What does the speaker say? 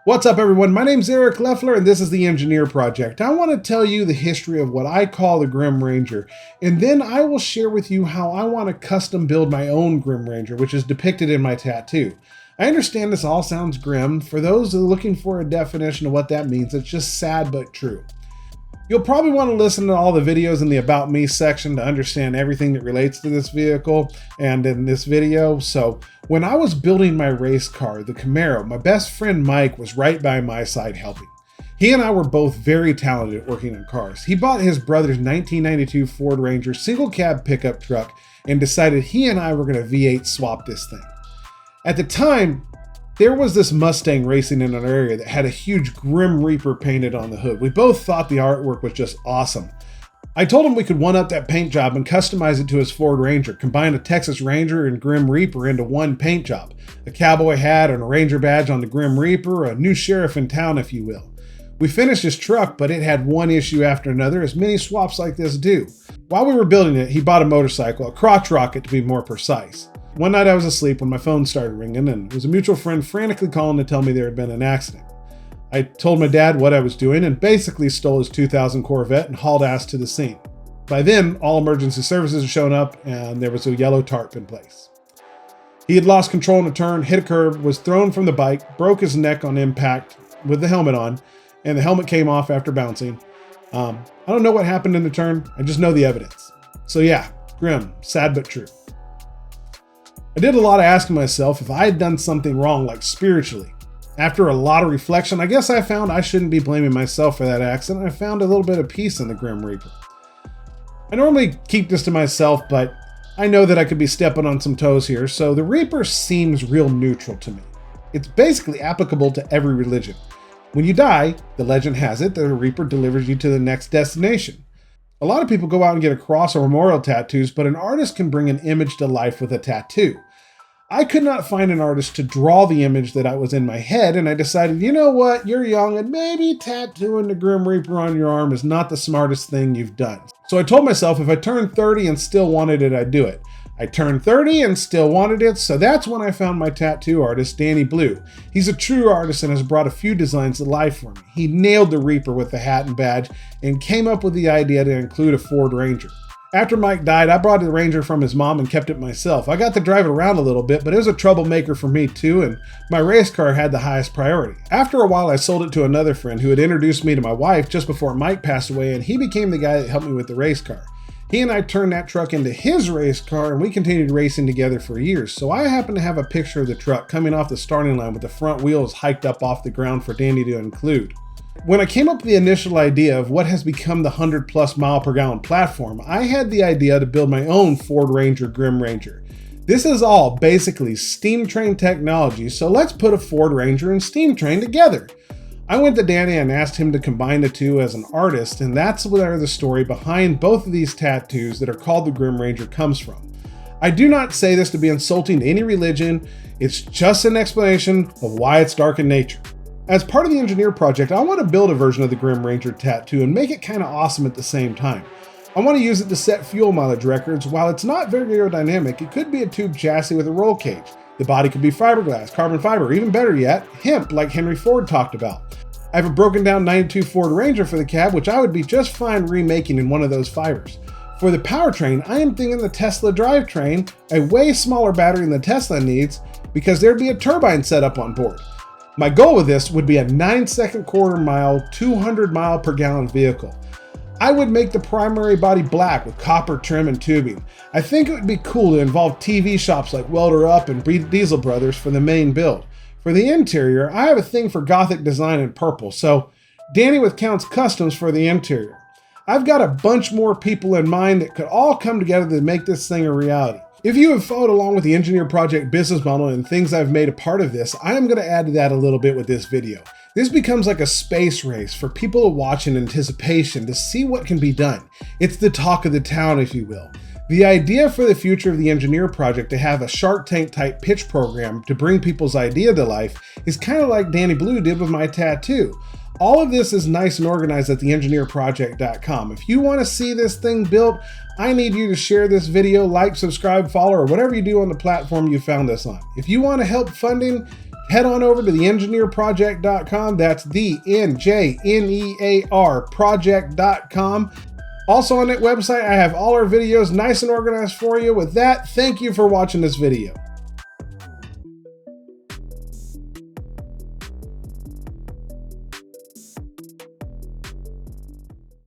What's up, everyone? My name's Eric Leffler, and this is the Engineer Project. I want to tell you the history of what I call the Grim Ranger, and then I will share with you how I want to custom build my own Grim Ranger, which is depicted in my tattoo. I understand this all sounds grim. For those who are looking for a definition of what that means, it's just sad but true. You'll probably want to listen to all the videos in the About Me section to understand everything that relates to this vehicle and in this video. So when I was building my race car, the Camaro, my best friend Mike was right by my side helping. He and I were both very talented at working on cars. He bought his brother's 1992 Ford Ranger single cab pickup truck and decided he and I were going to V8 swap this thing. At the time, there was this Mustang racing in an area that had a huge Grim Reaper painted on the hood. We both thought the artwork was just awesome. I told him we could one-up that paint job and customize it to his Ford Ranger, combine a Texas Ranger and Grim Reaper into one paint job. A cowboy hat and a Ranger badge on the Grim Reaper, a new sheriff in town, if you will. We finished his truck, but it had one issue after another, as many swaps like this do. While we were building it, he bought a motorcycle, a crotch rocket to be more precise. One night I was asleep when my phone started ringing, and it was a mutual friend frantically calling to tell me there had been an accident. I told my dad what I was doing and basically stole his 2000 Corvette and hauled ass to the scene. By then, all emergency services had shown up and there was a yellow tarp in place. He had lost control in a turn, hit a curb, was thrown from the bike, broke his neck on impact with the helmet on, and the helmet came off after bouncing. I don't know what happened in the turn, I just know the evidence. So yeah, grim, sad but true. I did a lot of asking myself if I had done something wrong, like spiritually. After a lot of reflection, I guess I found I shouldn't be blaming myself for that accident. I found a little bit of peace in the Grim Reaper. I normally keep this to myself, but I know that I could be stepping on some toes here, so the Reaper seems real neutral to me. It's basically applicable to every religion. When you die, the legend has it that the Reaper delivers you to the next destination. A lot of people go out and get a cross or memorial tattoos, but an artist can bring an image to life with a tattoo. I could not find an artist to draw the image that I was in my head, and I decided, you know what, you're young, and maybe tattooing the Grim Reaper on your arm is not the smartest thing you've done. So I told myself if I turned 30 and still wanted it, I'd do it. I turned 30 and still wanted it, so that's when I found my tattoo artist, Danny Blue. He's a true artist and has brought a few designs to life for me. He nailed the Reaper with the hat and badge and came up with the idea to include a Ford Ranger. After Mike died, I brought the Ranger from his mom and kept it myself. I got to drive it around a little bit, but it was a troublemaker for me too, and my race car had the highest priority. After a while, I sold it to another friend who had introduced me to my wife just before Mike passed away, and he became the guy that helped me with the race car. He and I turned that truck into his race car, and we continued racing together for years. So I happen to have a picture of the truck coming off the starting line with the front wheels hiked up off the ground for Danny to include. When I came up with the initial idea of what has become the 100+ mile per gallon platform, I had the idea to build my own Ford Ranger Grim Ranger. This is all basically steam train technology, so let's put a Ford Ranger and steam train together. I went to Danny and asked him to combine the two as an artist, and that's where the story behind both of these tattoos that are called the Grim Ranger comes from. I do not say this to be insulting to any religion, it's just an explanation of why it's dark in nature. As part of the Engineer Project, I want to build a version of the Grim Ranger tattoo and make it kind of awesome at the same time. I want to use it to set fuel mileage records. While it's not very aerodynamic, it could be a tube chassis with a roll cage. The body could be fiberglass, carbon fiber, or even better yet, hemp like Henry Ford talked about. I have a broken down 92 Ford Ranger for the cab, which I would be just fine remaking in one of those fibers. For the powertrain, I am thinking the Tesla drivetrain, a way smaller battery than the Tesla needs, because there'd be a turbine set up on board. My goal with this would be a 9-second quarter mile, 200 mile per gallon vehicle. I would make the primary body black with copper trim and tubing. I think it would be cool to involve TV shops like Welder Up and Diesel Brothers for the main build. For the interior, I have a thing for Gothic design in purple, so Danny with Count's Customs for the interior. I've got a bunch more people in mind that could all come together to make this thing a reality. If you have followed along with the Engineer Project business model and things I've made a part of this, I am going to add to that a little bit with this video. This becomes like a space race for people to watch in anticipation to see what can be done. It's the talk of the town, if you will. The idea for the future of the Engineer Project to have a Shark Tank type pitch program to bring people's idea to life is kind of like Danny Blue did with my tattoo. All of this is nice and organized at theengineerproject.com. If you want to see this thing built, I need you to share this video, like, subscribe, follow, or whatever you do on the platform you found us on. If you want to help funding, head on over to theengineerproject.com. That's the NJNEAR project.com. Also on that website, I have all our videos nice and organized for you. With that, thank you for watching this video.